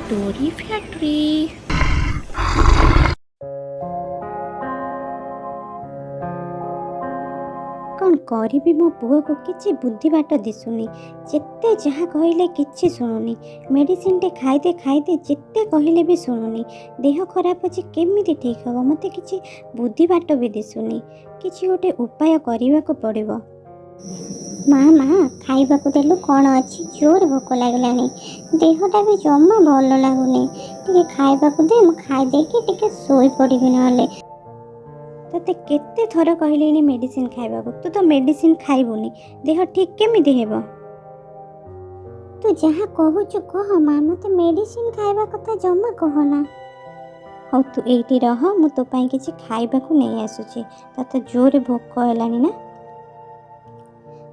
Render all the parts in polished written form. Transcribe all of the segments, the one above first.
Story factory. कौन करी मो पुओ को किसी बुद्धि बाट दिशुनी। जिते जहाँ कहले किसी शुणुनी। मेडिसिन टे खाईदे खाईदे जिते कहले भी शुणुनी। देह खराब अच्छे केमिति ठीक हम मत किसी बुद्धि बाट भी दिशुनी। किसी गोटे उपाय करने को पड़ो। माँ माँ खाइबा देलु कौन अच्छी जोर भोक लगलानी। देहटा भी जमा भल लगुनि। टिके खाइबा दे मु खाई देकी टिके सोई पड़िबि नहले। तते केते थर कहलेनी मेडिसिन खाइबा को। तू तो मेडिसिन खाइबुनी देह ठीक केमिति हेबो। तू जहाँ कहूचु कह माँ मते मेडिसिन खाइबा कथा जमा कहना। हौ तू एठी रह मु तो पाई किछि खाइबा को नहीं आसुची। तते जोर भोक हेलानी ना।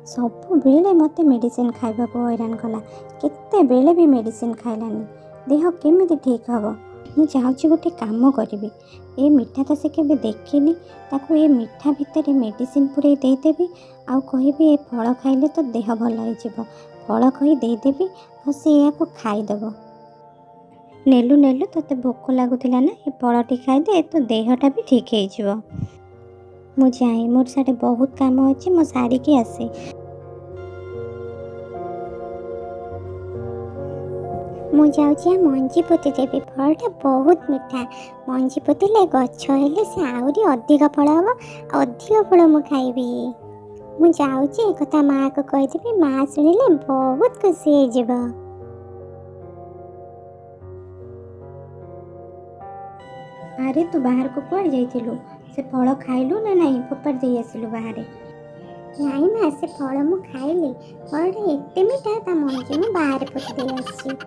सब बेले मते मेडिसिन खाइबा को हैरान कला। केते बेले भी मेडिसिन खाइलानी देह केमिति ठीक हबो। मु चाहूची गोटे काम करी। ए मिठा तो से केबे देखिनी। ताको ए मिठा भितर मेडिसिन पुरे देदेवी। आउ कहबी ए फल खाइले तो देह भल हो जिवो। फल कही देदेवी आ से या को खाइदबो। नेलु नेलु तते भोक लागुतिला ना ए फलटी खाइदे तो देहटा भी ठीक हो जिवो। मु जाए मोर साडे बहुत काम अछि मो साड़ी के आसे। मु जाउची मंजी पोती देवी। फलटा बहुत मिठा। मंजी पोतिले गछ हेले से आउरी अधिक फल हबो। अधिक फल मु खाइबी। मु जाउची कथा माँ को कहि देबी। माँ सुनिले बहुत खुशी हो जिवो। अरे तू बाहर को कुआड़ जाइथिलु। से फल खाइलु ना नहीं फोपाड़ दे आसिलु बाहर। नाई माँ से फल मु खाइली। फलटा एते मिठा ता मंजी मु बाहर पोती दे आसी।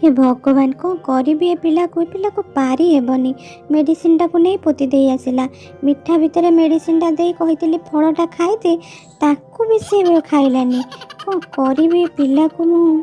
हे भगवान कौन करी ए पिला को पारी हेबनी। मेडिसिन टा को नहीं पोती दे आसिला। मिठा भितर मेडिसिन टा दे कहितली फलटा खाइदे ताकू भी से खाइलानी। कौन करी ए पिला को मु।